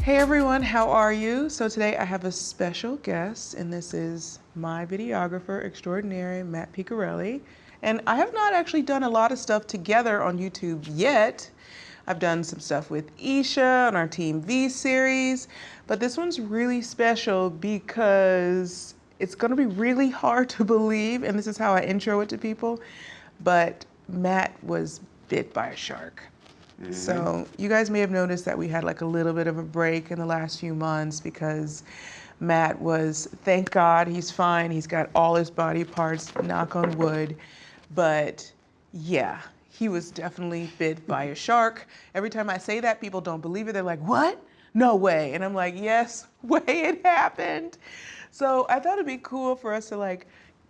Hey everyone, how are you? So today I have a special guest, and this is my videographer extraordinary, Matt Picarelli. And I have not actually done a lot of stuff together on YouTube yet. I've done some stuff with Isha on our Team V series, but this one's really special because it's gonna be really hard to believe, and this is how I intro it to people, but Matt was bit by a shark. So you guys may have noticed that we had like a little bit of a break in the last few months because Matt was, thank God, he's fine. He's got all his body parts, knock on wood. But yeah, he was definitely bit by a shark. Every time I say that, people don't believe it. They're like, what? No way. And I'm like, yes, way it happened. So I thought it'd be cool for us to like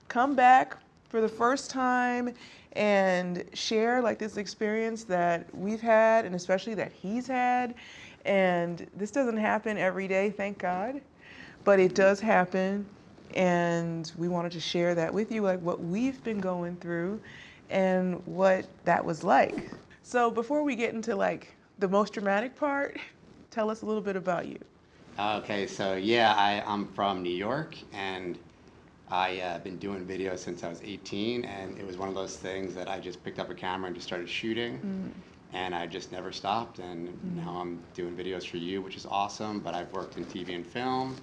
come back for the first time and share like this experience that we've had and especially that he's had. And this doesn't happen every day, thank God, but it does happen. And we wanted to share that with you, like what we've been going through and what that was like. So before we get into like the most dramatic part, tell us a little bit about you. Okay, so yeah, I'm from New York, and I've been doing videos since I was 18, and it was one of those things that I just picked up a camera and just started shooting, and I just never stopped, and now I'm doing videos for you, which is awesome, but I've worked in TV and film,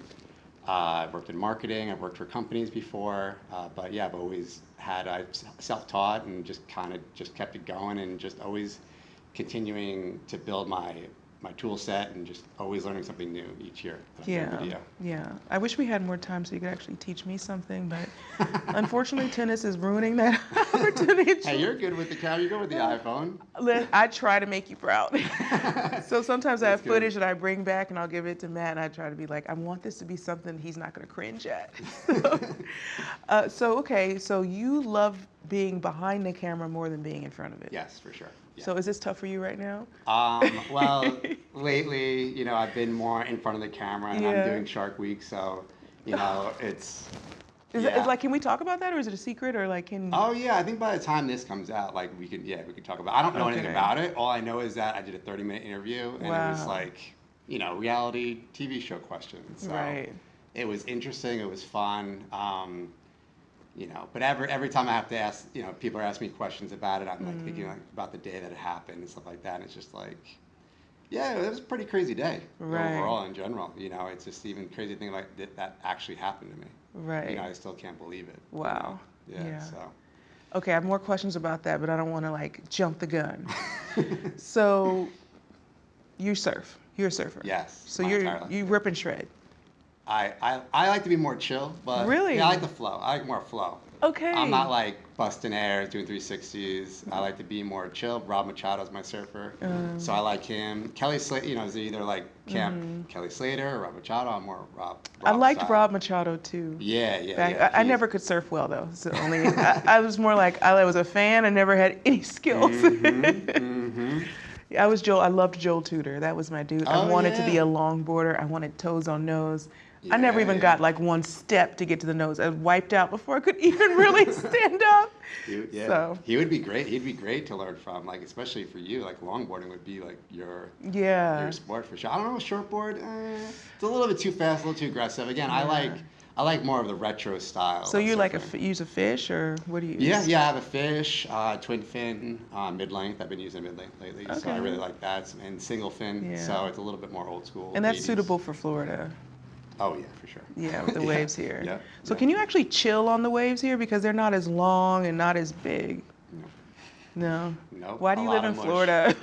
I've worked in marketing, I've worked for companies before, but yeah, I've always I've self-taught and just kind of just kept it going and just always continuing to build my tool set and just always learning something new each year that I'm doing video. Yeah. I wish we had more time so you could actually teach me something, but unfortunately tennis is ruining that opportunity. Hey, you're good with the camera, you're good with the iPhone. I try to make you proud. So sometimes I have good. footage that I bring back and I'll give it to Matt and I try to be like, I want this to be something he's not gonna cringe at. Okay, so you love being behind the camera more than being in front of it. Yes, for sure. Yeah. So is this tough for you right now? Well, lately, I've been more in front of the camera, and I'm doing Shark Week, so, it's... Is it like, can we talk about that, or is it a secret, or like, can... Oh, yeah, I think by the time this comes out, like, we can talk about it. I don't know anything about it. All I know is that I did a 30-minute interview, and it was like, reality TV show questions. So it was interesting, it was fun. But every time I have to ask, people are asking me questions about it, I'm like thinking like about the day that it happened and stuff like that. And it's just like, yeah, it was a pretty crazy day overall in general. It's just even crazy thing like that actually happened to me. Right. I still can't believe it. Wow. Yeah. So. Okay, I have more questions about that, but I don't want to like jump the gun. So, you surf. You're a surfer. Yes. So you rip and shred. I like to be more chill, but really? Yeah, I like the flow. I like more flow. Okay. I'm not like busting air, doing 360s. I like to be more chill. Rob Machado's my surfer, so I like him. Kelly Slater, is either like Kelly Slater or Rob Machado. I'm more Rob. I liked Rob Machado too. Yeah. I never could surf well though. So only I was more like I was a fan. I never had any skills. I loved Joel Tudor. That was my dude. I wanted to be a longboarder. I wanted toes on nose. I never even got like one step to get to the nose. I wiped out before I could even really stand up. So. He would be great. He'd be great to learn from, like especially for you. Like longboarding would be like your sport for sure. I don't know, shortboard. It's a little bit too fast, a little too aggressive. Again, I like more of the retro style. So you use a fish or what do you use? Yeah. I have a fish, twin fin, mid-length. I've been using mid-length lately, so I really like that. And single fin, so it's a little bit more old school. And that's 80s. Suitable for Florida. Oh yeah, for sure. Yeah, with the waves here. Yeah. So can you actually chill on the waves here because they're not as long and not as big? No. Nope. Why do you live in Florida?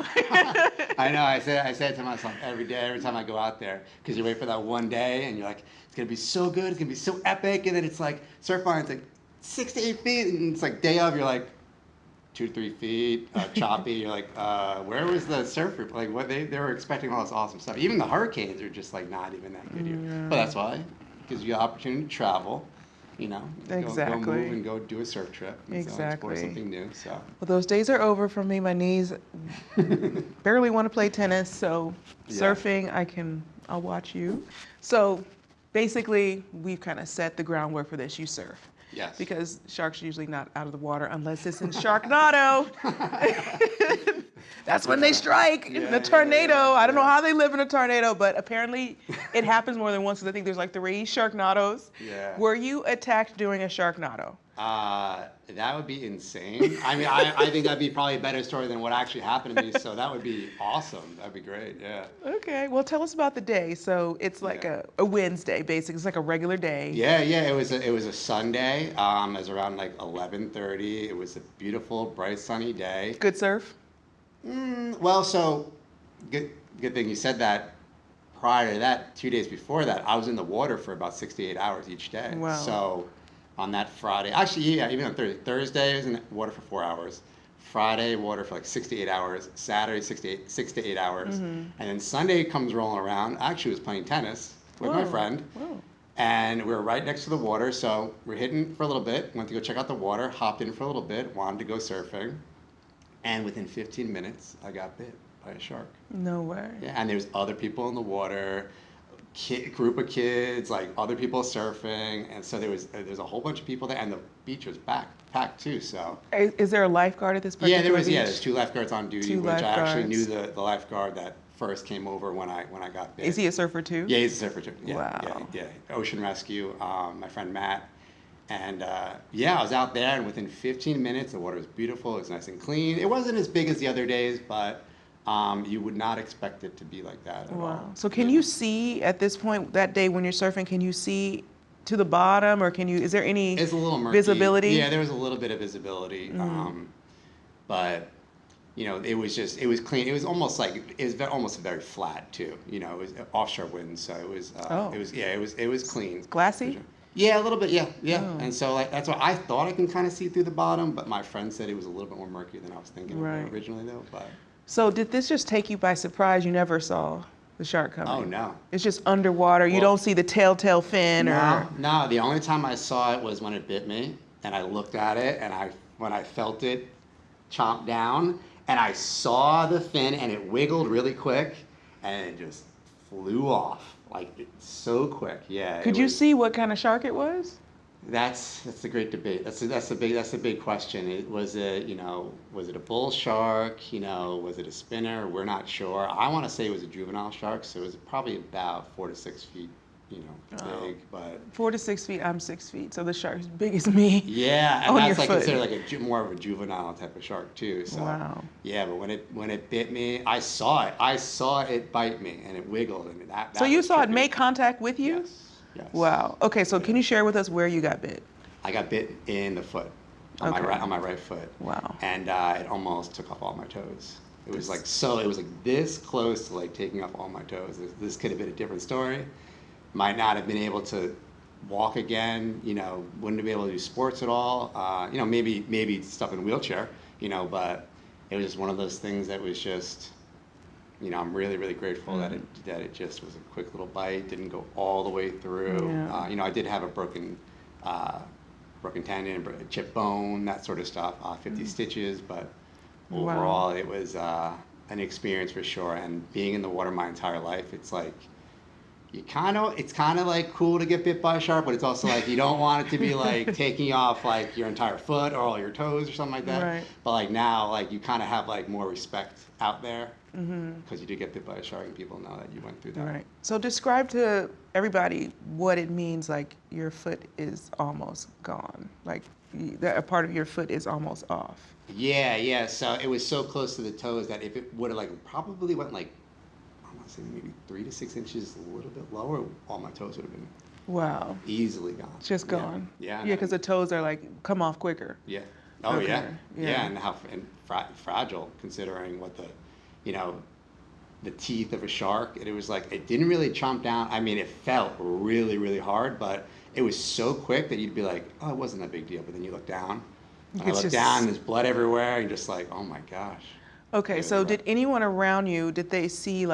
I know. I say it to myself every day, every time I go out there, because you wait for that one day and you're like, it's gonna be so good, it's gonna be so epic, and then it's like surf line's like 6 to 8 feet, and it's like day of, you're like 2 to 3 feet, choppy. You're like, where was the surfer? Like, what they were expecting all this awesome stuff. Even the hurricanes are just like not even that good here. But that's why it gives you the opportunity to travel. Go move and go do a surf trip. And explore something new. So. Well, those days are over for me. My knees barely want to play tennis. So surfing, I'll watch you. So basically, we've kind of set the groundwork for this. You surf. Yes. Because sharks are usually not out of the water unless it's in Sharknado. That's when they strike in Yeah, a tornado. I don't know yeah. how they live in a tornado, but apparently it happens more than once. Because I think there's like 3 sharknadoes. Yeah. Were you attacked during a sharknado? That would be insane. I mean, I think that'd be probably a better story than what actually happened to me. So that would be awesome. That'd be great. Yeah. Okay, well, tell us about the day. So it's like Yeah. a Wednesday, basically. It's like a regular day. Yeah. It was a Sunday. It was around like 11:30. It was a beautiful, bright, sunny day. Good surf? Well, so good thing you said that. Prior to that, 2 days before that, I was in the water for about 68 hours each day. Wow. So on that Friday, actually, yeah, even on Thursday, I was in the water for 4 hours. Friday, water for like 68 hours. Saturday, 6 to 8 hours. And then Sunday comes rolling around. I actually was playing tennis with my Whoa. friend. Whoa. And we were right next to the water. So we're hitting for a little bit, went to go check out the water, hopped in for a little bit, wanted to go surfing. And within 15 minutes, I got bit by a shark. No way. Yeah, and there's other people in the water, group of kids, like other people surfing, and so there's a whole bunch of people there, and the beach was packed too. So Is there a lifeguard at this particular yeah, there was beach? there's 2 lifeguards on duty, Two which I actually knew lifeguards. the lifeguard that first came over when I got bit. Is he a surfer too? Yeah, he's a surfer too. Yeah, Wow. yeah. Ocean rescue. My friend Matt. And yeah, I was out there, and within 15 minutes, the water was beautiful. It was nice and clean. It wasn't as big as the other days, but you would not expect it to be like that at all. Wow. So can you see at this point that day when you're surfing? Can you see to the bottom, or is there any It's a little murky. visibility? Yeah, there was a little bit of visibility, but it was clean. It was almost almost very flat too. It was offshore winds, so it was. It was clean. Glassy? Yeah, a little bit. Yeah. Oh. And so that's why I thought I can kind of see through the bottom, but my friend said it was a little bit more murky than I was thinking Right. originally, though. But So did this just take you by surprise? You never saw the shark coming? oh no. It's just underwater. You Well, don't see the telltale fin or. No. The only time I saw it was when it bit me, and I looked at it, and when I felt it chomp down, and I saw the fin, and it wiggled really quick, and it just flew off so quick. Yeah. Could you see what kind of shark it was? That's the great debate. That's the big question. Was it a bull shark? Was it a spinner? We're not sure. I want to say it was a juvenile shark, so it was probably about 4 to 6 feet, big. But 4 to 6 feet. I'm 6 feet, so the shark's big as me. yeah, and On that's your like foot. considered like more of a juvenile type of shark too. So Wow. yeah, but when it bit me, I saw it. I saw it bite me, and it wiggled, and that. So you was saw it trippy. make contact with you? Yes. Yes. Wow. Okay, so can you share with us where you got bit? I got bit in the foot, on Okay. my right foot. Wow. And it almost took off all my toes. It was it was this close to taking off all my toes. This could have been a different story. Might not have been able to walk again. Wouldn't have been able to do sports at all. Maybe stuff in a wheelchair. But it was just one of those things that was just. I'm really, really grateful that it just was a quick little bite, didn't go all the way through. Yeah. I did have a broken tendon, a chipped bone, that sort of stuff, 50 stitches, but overall it was an experience for sure. And being in the water my entire life, it's like, it's kind of like cool to get bit by a shark, but it's also like you don't want it to be like taking off like your entire foot or all your toes or something like that. Right. But now you kind of have more respect out there because you did get bit by a shark and people know that you went through that. Right. So describe to everybody what it means your foot is almost gone. A part of your foot is almost off. Yeah. So it was so close to the toes that if it would have probably went I want to say maybe 3 to 6 inches a little bit lower, all my toes would have been Wow. easily gone. Just gone. Yeah. Yeah, because the toes are come off quicker. Yeah. Oh Okay. Yeah. And how fragile considering what the teeth of a shark. And it was it didn't really chomp down. I mean, it felt really, really hard, but it was so quick that you'd be like, oh, it wasn't that big deal. But then you look down, and I look down, and there's blood everywhere, and you're just like, oh my gosh. Okay, so did anyone around you, did they see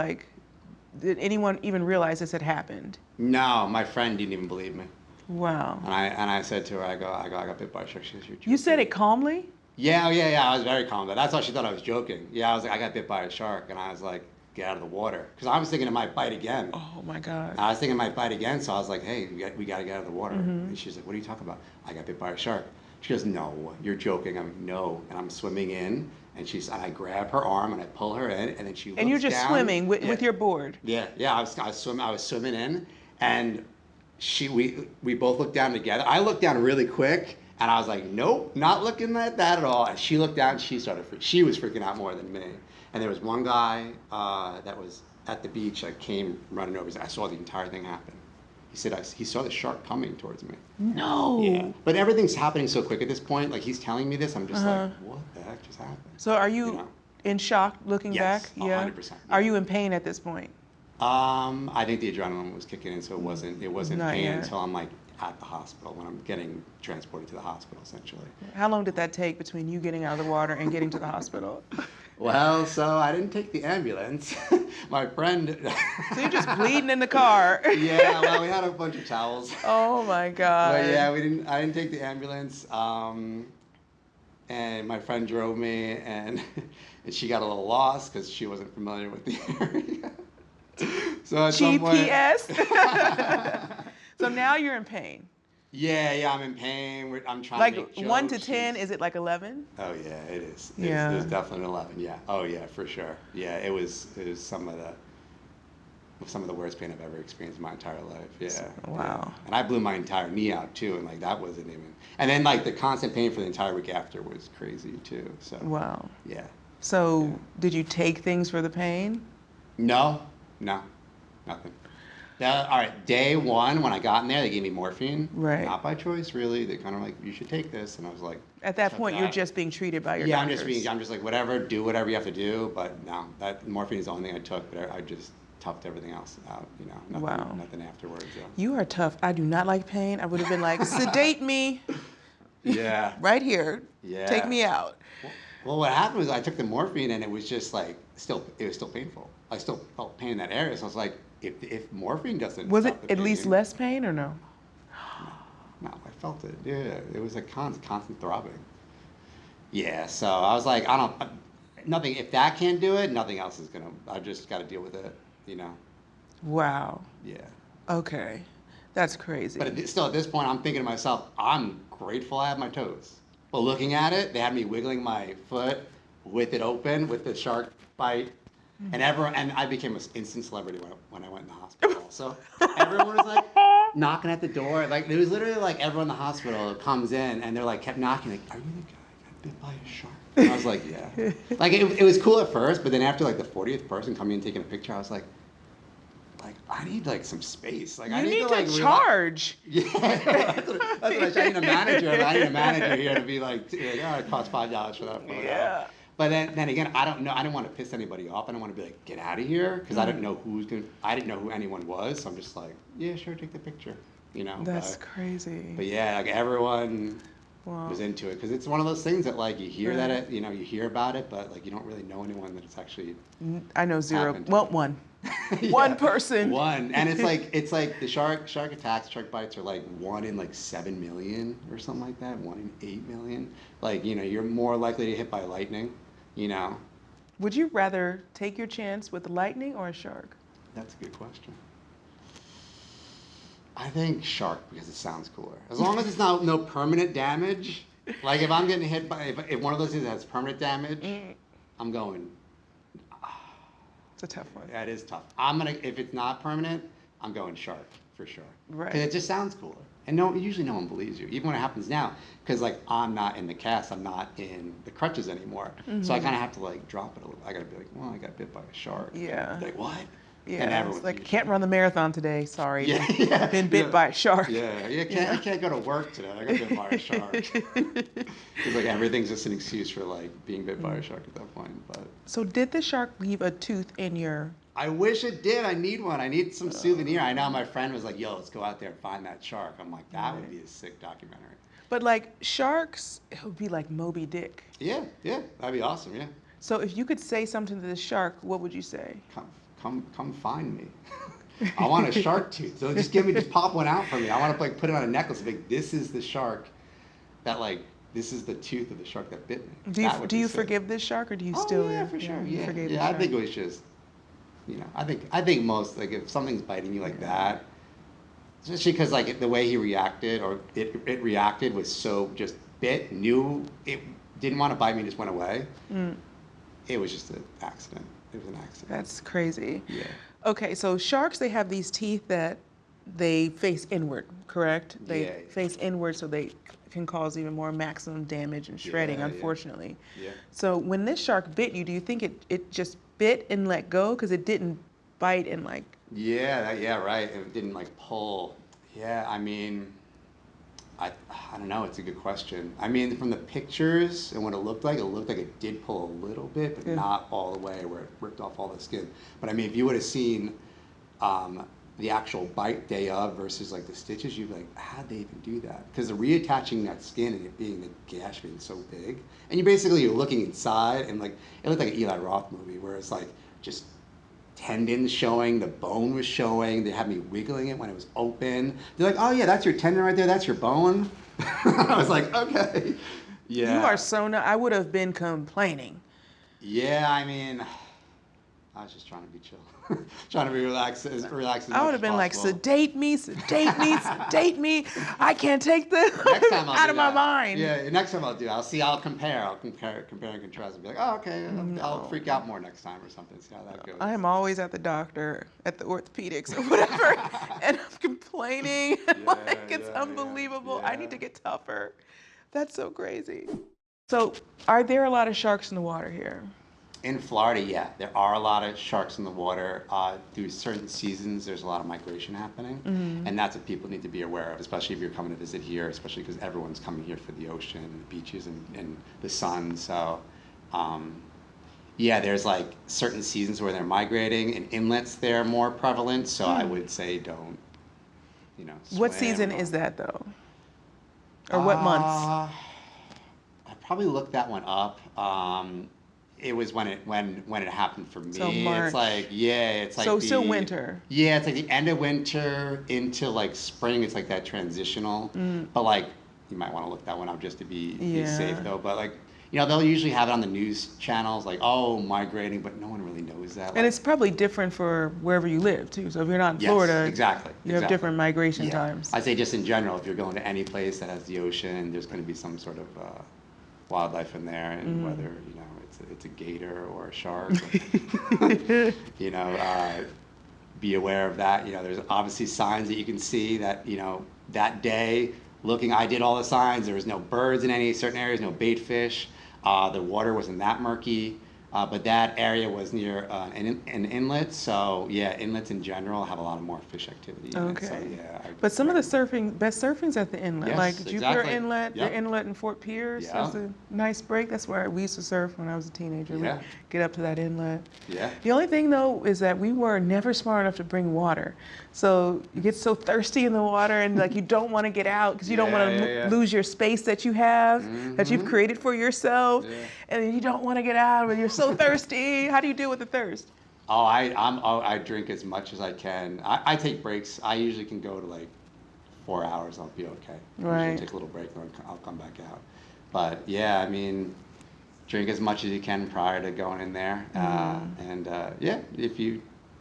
did anyone even realize this had happened? No, my friend didn't even believe me. Wow. And I said to her, I got bit by a shark. She goes, You said it calmly? Yeah. I was very calm. But that's why she thought I was joking. Yeah, I was like, I got bit by a shark, and I was like, get out of the water, because I was thinking it might bite again. Oh my God. I was thinking it might bite again, so I was like, hey, we got to get out of the water. And she's like, what are you talking about? I got bit by a shark. She goes, no, you're joking. I'm like, no. And I'm swimming in, And I grab her arm and I pull her in, and then she looks down. And you're just swimming with your board. Yeah. I was swimming in, and we both looked down together. I looked down really quick, and I was like, nope, not looking at that at all. And she looked down, and she was freaking out more than me. And there was one guy that was at the beach that came running over. I saw the entire thing happen. He said he saw the shark coming towards me. No. Yeah. But everything's happening so quick at this point. Like, he's telling me this, I'm just like, what the heck just happened? So are you in shock looking back? Yeah, 100%. Are you in pain at this point? I think the adrenaline was kicking in, so it wasn't Not pain yet. until I'm like at the hospital, when I'm getting transported to the hospital, essentially. How long did that take between you getting out of the water and getting to the hospital? Well, so I didn't take the ambulance. My friend. So you're just bleeding in the car. Yeah, well, we had a bunch of towels. Oh my God. But yeah, I didn't take the ambulance. And my friend drove me, and she got a little lost because she wasn't familiar with the area. So at some point, GPS. So now you're in pain. Yeah, I'm in pain. I'm trying Like to make jokes. 1 to 10, is it like 11? Oh yeah, it is. Yeah. It was definitely an 11. Yeah. Oh yeah, for sure. Yeah, it was some of the worst pain I've ever experienced in my entire life. Yeah. Wow. Yeah. And I blew my entire knee out too, and like that wasn't even. And then like the constant pain for the entire week after was crazy too. So. Wow. Yeah. So did you take things for the pain? No, nothing. All right, day one, when I got in there, they gave me morphine. Right. Not by choice, really. They kind of like, you should take this. And I was like... At that point, you're just being treated by your doctors. I'm just like, whatever, do whatever you have to do. But no, that morphine is the only thing I took. But I just toughed everything else out, nothing afterwards. Yeah. You are tough. I do not like pain. I would have been like, sedate me. Yeah. Right here. Yeah. Take me out. Well, what happened was I took the morphine, and it was just like, it was still painful. I still felt pain in that area. So I was like, if morphine doesn't... Was it stop the at least pain, less pain or no? No, I felt it. Yeah, it was like constant throbbing. Yeah, so I was like, nothing. If that can't do it, nothing else is gonna. I just got to deal with it, Wow. Yeah. Okay, that's crazy. But still, at this point, I'm thinking to myself, I'm grateful I have my toes. But looking at it, they had me wiggling my foot with it open, with the shark bite. And I became an instant celebrity when I went in the hospital. So everyone was like knocking at the door. Like, it was literally like everyone in the hospital comes in, and they're like, kept knocking, like, are you the guy that got bit by a shark? And I was like, yeah. Like, it was cool at first, but then after like the 40th person coming and taking a picture, I was like, I need like some space. Like, you I need to like charge. Yeah, that's what I need a manager. I need a manager here to be like, it costs $5 for that photo. Yeah. But then again, I don't know. I didn't want to piss anybody off. I didn't want to be like, get out of here, because I didn't know I didn't know who anyone was. So I'm just like, yeah, sure, take the picture. That's crazy. But yeah, like everyone Wow. was into it, because it's one of those things that like you hear you hear about it, but like you don't really know anyone that it's actually. I know zero. happened. Well, one. Yeah, One person. One, and it's like the shark attacks, shark bites are like 1 in like 7 million or something like that. 1 in 8 million. Like, you're more likely to get hit by lightning. Would you rather take your chance with lightning or a shark? That's a good question. I think shark, because it sounds cooler. As long as it's no permanent damage. Like, if I'm getting hit by, if one of those things has permanent damage, I'm going. It's a tough one. That is tough. If it's not permanent, I'm going shark for sure. Right. Because it just sounds cooler. And usually no one believes you, even when it happens now. Because like, I'm not in the cast, I'm not in the crutches anymore. So I kind of have to like drop it a little. I got to be like, well, I got bit by a shark. Yeah. Like, what? Yeah. It's like, can't run the marathon today. Sorry. Yeah. Been bit by a shark. Yeah. You can't go to work today. I got bit by a shark. It's like everything's just an excuse for like being bit by a shark at that point. But. So did the shark leave a tooth in your? I wish it did. I need one. I need some souvenir. I know my friend was like, yo, let's go out there and find that shark. I'm like, that would be a sick documentary. But like sharks, it would be like Moby Dick. Yeah. That'd be awesome, yeah. So if you could say something to the shark, what would you say? Come find me. I want a shark tooth. So just pop one out for me. I want to like put it on a necklace. Like, this is the shark that like, this is the tooth of the shark that bit me. Do you forgive this shark, or do you still? Yeah, for sure. You forgave the I shark. think it was just, I think most, like, if something's biting you like that, especially because like the way he reacted, or it reacted was so just knew it didn't want to bite me, just went away. It was just an accident. It was an accident. That's crazy. Yeah. Okay, so sharks, they have these teeth that they face inward, correct? They Yeah. face inward so they can cause even more maximum damage and shredding, Yeah, unfortunately. Yeah. So when this shark bit you, do you think it just bit and let go? Because it didn't bite and like... Yeah, right. It didn't like pull. Yeah, I mean, I don't know. It's a good question. I mean, from the pictures and what it looked like it did pull a little bit, but Yeah. not all the way where it ripped off all the skin. But I mean, if you would have seen the actual bite day of versus like the stitches, you'd be like, how'd they even do that? Because the reattaching that skin and it being the gash being so big, and you're looking inside and like it looked like an Eli Roth movie where it's like just tendons showing, the bone was showing. They had me wiggling it when it was open. They're like, oh yeah, that's your tendon right there. That's your bone. I was like, okay. Yeah. You are so I would have been complaining. Yeah, I mean, I was just trying to be chill. Trying to be relaxed as I much would have been like, possible. sedate me, sedate me. I can't take this Next time out of my mind. Yeah, next time I'll compare and contrast and be like, oh, okay, I'll freak out more next time or something, see how that goes. I am always at the doctor, at the orthopedics or whatever, and I'm complaining. It's unbelievable. I need to get tougher. That's so crazy. So, are there a lot of sharks in the water here? In Florida, yeah, there are a lot of sharks in the water. Through certain seasons, there's a lot of migration happening, and that's what people need to be aware of, especially if you're coming to visit here, especially because everyone's coming here for the ocean and the beaches and the sun. So, yeah, there's like certain seasons where they're migrating, and inlets they're more prevalent. So I would say don't, What swim season is that though? Or what months? I probably looked that one up. It was when it happened for me. So March. It's like So still winter. Yeah, it's like the end of winter into like spring. It's like that transitional. But like you might want to look that one up just to be safe though. But like they'll usually have it on the news channels like, oh, migrating, but no one really knows that. And it's probably different for wherever you live too. So if you're not in Florida, exactly. You have different migration times. I'd say just in general, if you're going to any place that has the ocean, there's going to be some sort of wildlife in there, and whether it's a gator or a shark. Be aware of that. There's obviously signs that you can see that that day. I did all the signs. There was no birds in any certain areas, no bait fish. The water wasn't that murky, but that area was near an inlet. So yeah, inlets in general have a lot lot more fish activity. Okay. So, yeah, but some of the best surfing's at the inlet. Yes, like Jupiter exactly. Inlet, Yep. the inlet in Fort Pierce. Yeah. There's a nice break. That's where we used to surf when I was a teenager. Yeah. We'd get up to that inlet. Yeah. The only thing though is that we were never smart enough to bring water. So you get so thirsty in the water and like you don't want to get out because you don't want to lose your space that you have, that you've created for yourself. Yeah. And then you don't want to get out and you're so thirsty. How do you deal with the thirst? Oh, I drink as much as I can. I take breaks. I usually can go to like 4 hours. I'll be okay. Right. Usually take a little break and I'll come back out. But yeah, I mean, drink as much as you can prior to going in there. Yeah,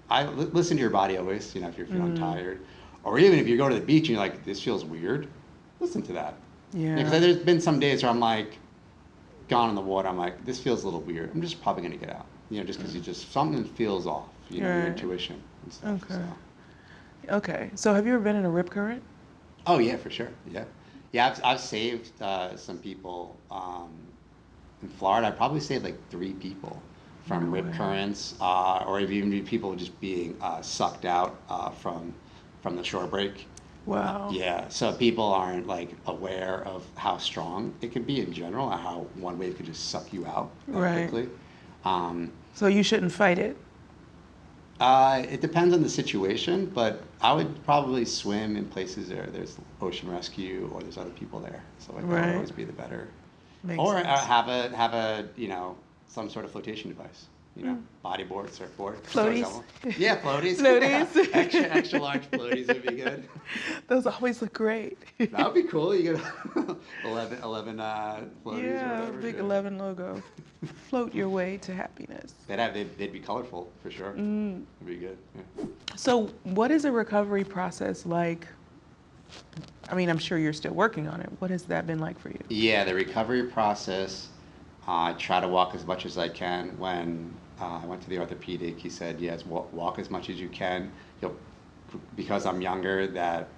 listen to your body always. If you're feeling tired, or even if you go to the beach and you're like, this feels weird, listen to that. Yeah. Because there's been some days where I'm like, gone in the water. I'm like, this feels a little weird. I'm just probably gonna get out. Just because something feels off. Your intuition and stuff. Okay. Okay. So have you ever been in a rip current? Oh yeah, for sure. Yeah. Yeah, I've saved some people in Florida. I probably saved like 3 people from rip currents, or even people just being sucked out from the shore break. Wow. Yeah, so people aren't like aware of how strong it can be in general, or how one wave could just suck you out quickly. So you shouldn't fight it? It depends on the situation, but I would probably swim in places there's ocean rescue or there's other people there. So that would always be the better. Makes or sense. have a some sort of flotation device. Bodyboard, surfboard. Floaties? Yeah, floaties. Floaties. extra large floaties would be good. Those always look great. That would be cool. You get 11 floaties or whatever. Big 11 logo. Float your way to happiness. They'd be colorful for sure. It'd be good. Yeah. So what is a recovery process like? I mean, I'm sure you're still working on it. What has that been like for you? Yeah, the recovery process. I try to walk as much as I can. When I went to the orthopedic, he said, yes, walk as much as you can. You'll, because I'm younger, that,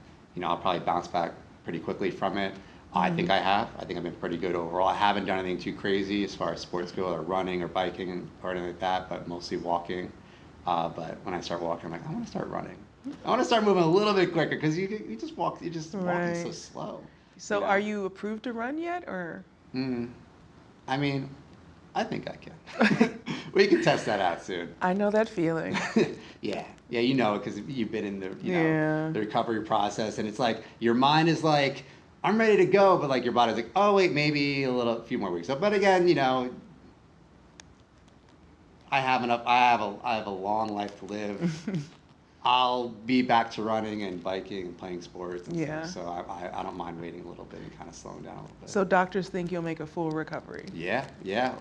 I'll probably bounce back pretty quickly from it. I think I have. I think I've been pretty good overall. I haven't done anything too crazy as far as sports go, or running or biking or anything like that, but mostly walking. But when I start walking, I'm like, I want to start running. I want to start moving a little bit quicker, because you just walk, you're just walking so slow. So are you approved to run yet, or? I mean, I think I can. We can test that out soon. I know that feeling. Yeah, because you've been in the recovery process, and it's like your mind is like, I'm ready to go, but like your body's like, oh wait, maybe a few more weeks. So, but again, I have a long life to live. I'll be back to running and biking and playing sports and stuff, so I don't mind waiting a little bit and kind of slowing down a little bit. So doctors think you'll make a full recovery? Yeah.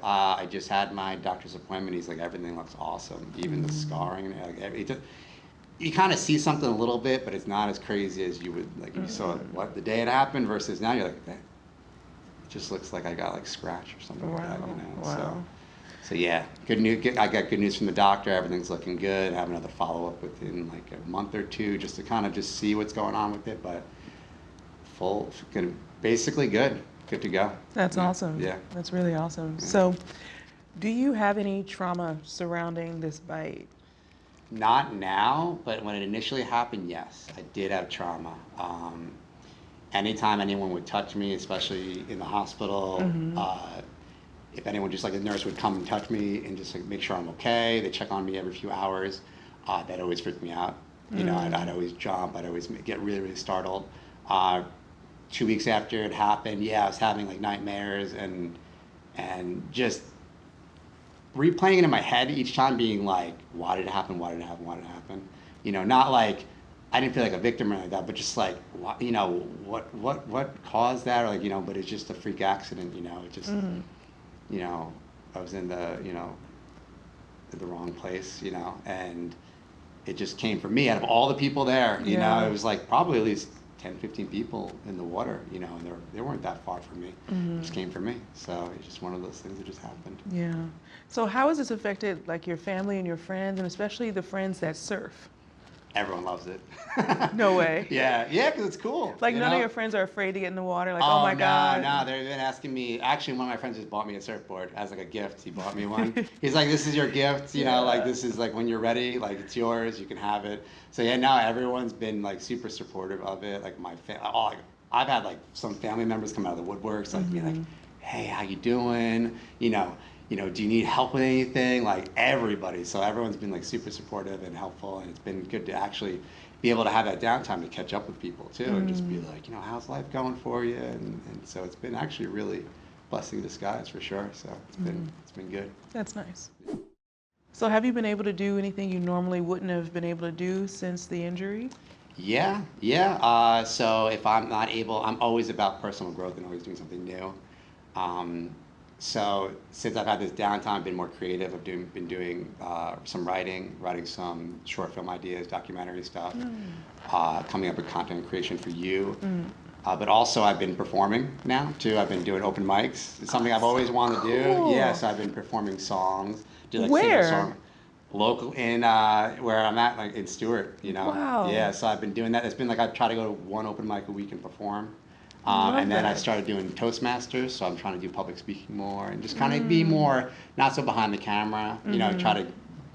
I just had my doctor's appointment. He's like, everything looks awesome, even the scarring. You kind of see something a little bit, but it's not as crazy as you would, like, you saw the day it happened versus now you're like, it just looks like I got like scratch or something like that, Wow. So yeah, good news. I got good news from the doctor. Everything's looking good. I have another follow-up within like a month or two, just to kind of just see what's going on with it. But basically good to go. That's awesome. Yeah, that's really awesome. Yeah. So, do you have any trauma surrounding this bite? Not now, but when it initially happened, yes, I did have trauma. Anytime anyone would touch me, especially in the hospital. If anyone, just like a nurse, would come and touch me and just like make sure I'm okay, they check on me every few hours, that always freaked me out. I'd always jump, I'd always get really, really startled. 2 weeks after it happened, I was having like nightmares and just replaying it in my head each time, being like, why did it happen, why did it happen, why did it happen? Not like, I didn't feel like a victim or anything like that, but just like, what caused that, or like, but it's just a freak accident, it just, I was in the wrong place, and it just came from me. Out of all the people there, it was like probably at least 10, 15 people in the water, and they weren't that far from me. It just came from me. So it's just one of those things that just happened. Yeah. So how has this affected like your family and your friends, and especially the friends that surf? Everyone loves it. No way. Yeah, because it's cool. Like none of your friends are afraid to get in the water. Like, oh my God. No, they've been asking me. Actually, one of my friends just bought me a surfboard as like a gift. He bought me one. He's like, this is your gift. Like this is like when you're ready. Like it's yours. You can have it. So yeah, now everyone's been like super supportive of it. Like my I've had like some family members come out of the woodworks, like be like, hey, how you doing? Do you need help with anything? Like everybody. So everyone's been like super supportive and helpful, and it's been good to actually be able to have that downtime to catch up with people too, and just be like, how's life going for you? And so it's been actually really blessing in disguise for sure. So it's been good. That's nice. So have you been able to do anything you normally wouldn't have been able to do since the injury? Yeah. So if I'm not able, I'm always about personal growth and always doing something new. So since I've had this downtime, I've been more creative. I've been doing some writing some short film ideas, documentary stuff, coming up with content creation for you. But also I've been performing now too. I've been doing open mics. It's something I've always wanted to do. Cool. Yeah, so I've been performing songs. Where? Song, local in where I'm at, like in Stewart. Wow. Yeah, so I've been doing that. It's been like I try to go to one open mic a week and perform. And then I started doing Toastmasters, so I'm trying to do public speaking more and just kind of be more, not so behind the camera, try to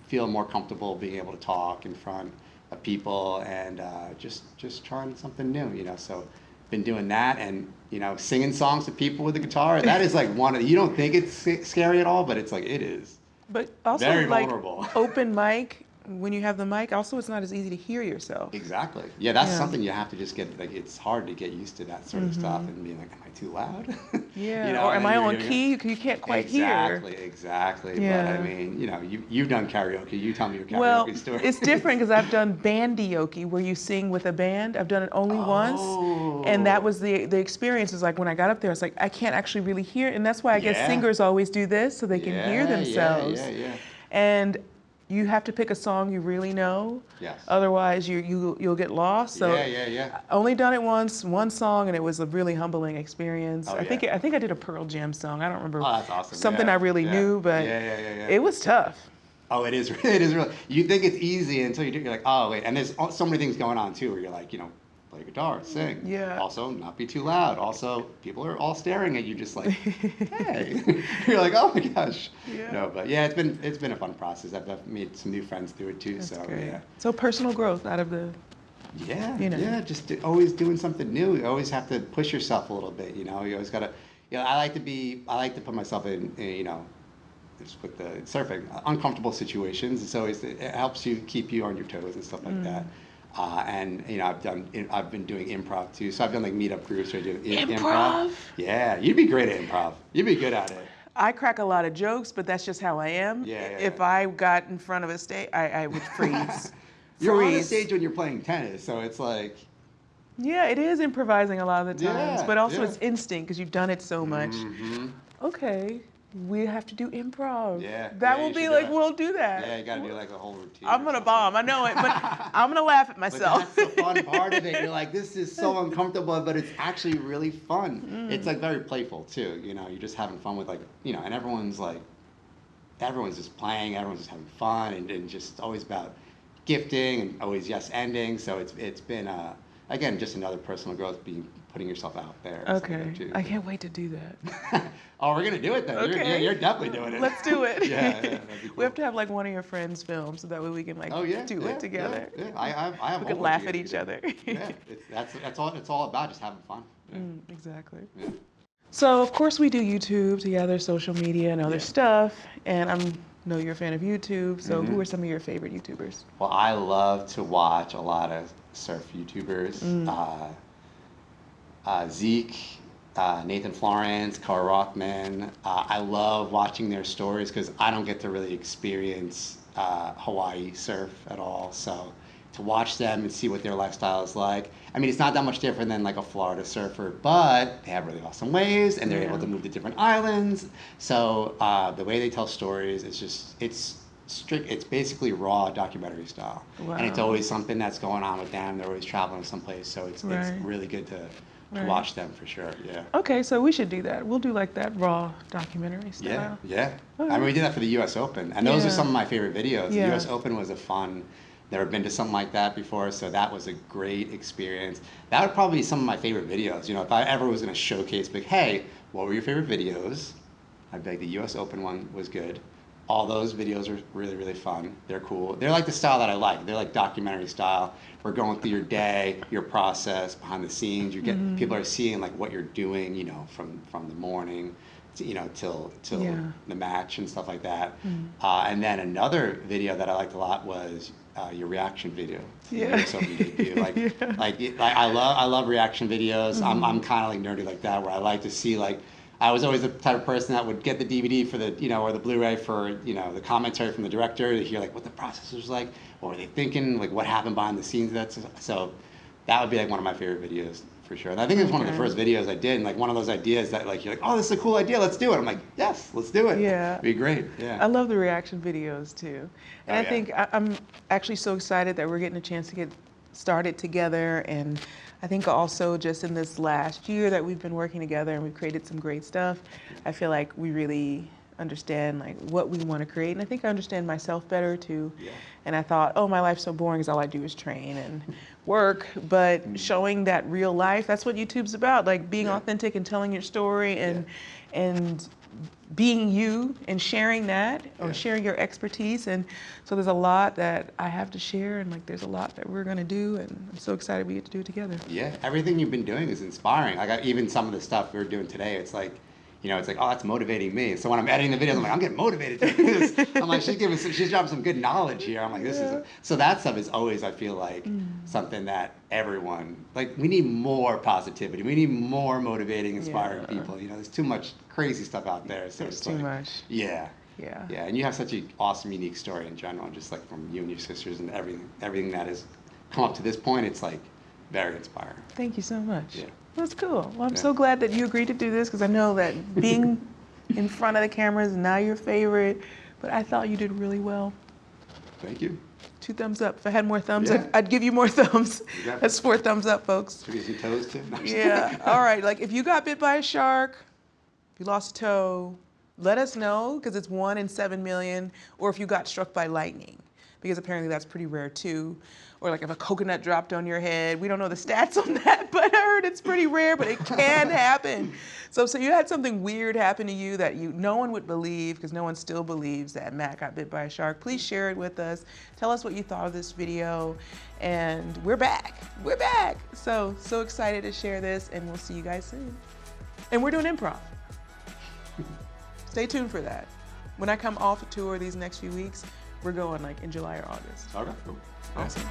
feel more comfortable being able to talk in front of people and just trying something new, So been doing that and, singing songs to people with the guitar. That is like you don't think it's scary at all, but it's like, it is. But also Very like vulnerable. open mic, when you have the mic, also it's not as easy to hear yourself. Exactly. Yeah, that's something you have to just get, like, it's hard to get used to that sort of stuff and being like, am I too loud? Yeah, or am I on key? You can't quite hear. Exactly. Yeah. But I mean, you've done karaoke. You tell me your karaoke Well, story. it's different because I've done bandioke where you sing with a band. I've done it only once. And that was the experience is like when I got up there, I was like, I can't actually really hear. And that's why I guess singers always do this so they can hear themselves. Yeah. And you have to pick a song you really know. Yes. Otherwise, you'll get lost. So Yeah. I only done it once, one song, and it was a really humbling experience. Oh, I think I did a Pearl Jam song. I don't remember. Oh, that's awesome. Something I really knew, but it was tough. Oh, it is. It is really. You think it's easy until you do. You're like, oh wait, and there's so many things going on too, where you're like, play guitar, sing. Yeah. Also, not be too loud. Also, people are all staring at you, just like, hey. You're like, oh my gosh. Yeah. No, but yeah, it's been a fun process. I've made some new friends through it too. That's so great. yeah. So personal growth out of the. Yeah, just always doing something new. You always have to push yourself a little bit. You always gotta. I like to put myself in just with the surfing, uncomfortable situations. So it helps you keep you on your toes and stuff like that. And I've been doing improv too. So I've done like meetup groups where I do improv. Yeah, you'd be great at improv. You'd be good at it. I crack a lot of jokes, but that's just how I am. Yeah. If I got in front of a stage, I would freeze. You're on a stage when you're playing tennis, so it's like. Yeah, it is improvising a lot of the times, but also it's instinct because you've done it so much. Mm-hmm. Okay, we have to do improv. Yeah. That will be like, we'll do that. Yeah, you got to do like a whole routine. I'm going to bomb, I know it, but I'm going to laugh at myself. But that's the fun part of it. You're like, this is so uncomfortable, but it's actually really fun. It's like very playful too. You're just having fun with and everyone's just playing, everyone's just having fun, and just always about gifting and always yes ending. So it's been again just another personal growth, putting yourself out there. Okay, I can't wait to do that. Oh, we're gonna do it then. Okay. You're definitely doing it. Let's do it. Yeah, that'd be cool. We have to have like one of your friends film so that way we can do it together. Yeah. I have. We can laugh at each other. Yeah, that's all it's all about, just having fun. Yeah. Exactly. Yeah. So of course we do YouTube together, social media and other stuff, and I know you're a fan of YouTube. So who are some of your favorite YouTubers? Well, I love to watch a lot of surf YouTubers. Zeke, Nathan Florence, Cara Rothman. I love watching their stories because I don't get to really experience Hawaii surf at all. So to watch them and see what their lifestyle is like. I mean, it's not that much different than like a Florida surfer, but they have really awesome waves and they're able to move to different islands. So the way they tell stories is it's basically raw documentary style. Wow. And it's always something that's going on with them. They're always traveling someplace. So it's really good to watch them for sure. Yeah. Okay, so we should do that. We'll do like that raw documentary style. Yeah. Okay. I mean, we did that for the U.S. Open, and those are some of my favorite videos. The U.S. Open was a fun. Never been to something like that before, so that was a great experience. That would probably be some of my favorite videos. If I ever was going to showcase, like, hey, what were your favorite videos? I'd be like, the U.S. Open one was good. All those videos are really, really fun. They're cool. They're like the style that I like. They're like documentary style. We're going through your day, your process, behind the scenes. People are seeing like what you're doing, from the morning, till the match and stuff like that. And then another video that I liked a lot was your reaction video. Yeah. I love reaction videos. I'm kind of like nerdy like that, where I like to see like. I was always the type of person that would get the DVD for the, or the Blu-ray for, the commentary from the director to hear like what the process was like, what were they thinking, like what happened behind the scenes. So that would be like one of my favorite videos for sure. And I think it was one of the first videos I did, and like one of those ideas that like you're like, oh, this is a cool idea, let's do it. I'm like, yes, let's do it. Yeah. It'd be great. Yeah. I love the reaction videos too. And I think I'm actually so excited that we're getting a chance to get started together, and I think also just in this last year that we've been working together and we've created some great stuff, I feel like we really understand like what we want to create, and I think I understand myself better too. Yeah. And I thought, oh, my life's so boring because all I do is train and work, but showing that real life, that's what YouTube's about, like being authentic and telling your story and being you and sharing that or sharing your expertise. And so there's a lot that I have to share, and like there's a lot that we're gonna do, and I'm so excited we get to do it together. Yeah, everything you've been doing is inspiring. Like even some of the stuff we're doing today, it's like, it's like, oh, that's motivating me. So when I'm editing the videos, I'm like, I'm getting motivated to do this. I'm like, she's dropping some good knowledge here. I'm like, so that stuff is always, I feel like, something that everyone, like, we need more positivity. We need more motivating, inspiring people. There's too much crazy stuff out there. So there's too much. Yeah. Yeah, and you have such an awesome, unique story in general, just like from you and your sisters and everything that has come up to this point. It's like very inspiring. Thank you so much. Yeah. That's cool. Well, I'm so glad that you agreed to do this, because I know that being in front of the camera is not your favorite, but I thought you did really well. Thank you. 2 thumbs up. If I had more thumbs, Yeah. I'd give you more thumbs. Exactly. That's 4 thumbs up, folks. Should we get some toes too? No, Yeah. All right. Like if you got bit by a shark, if you lost a toe, let us know because it's 1 in 7 million. Or if you got struck by lightning, because apparently that's pretty rare too. Or like if a coconut dropped on your head. We don't know the stats on that, but I heard it's pretty rare, but it can happen. So you had something weird happen to you that no one would believe, because no one still believes that Matt got bit by a shark. Please share it with us. Tell us what you thought of this video. And we're back. We're back. So excited to share this, and we'll see you guys soon. And we're doing improv. Stay tuned for that. When I come off a tour these next few weeks, we're going like in July or August. Okay, cool. Awesome.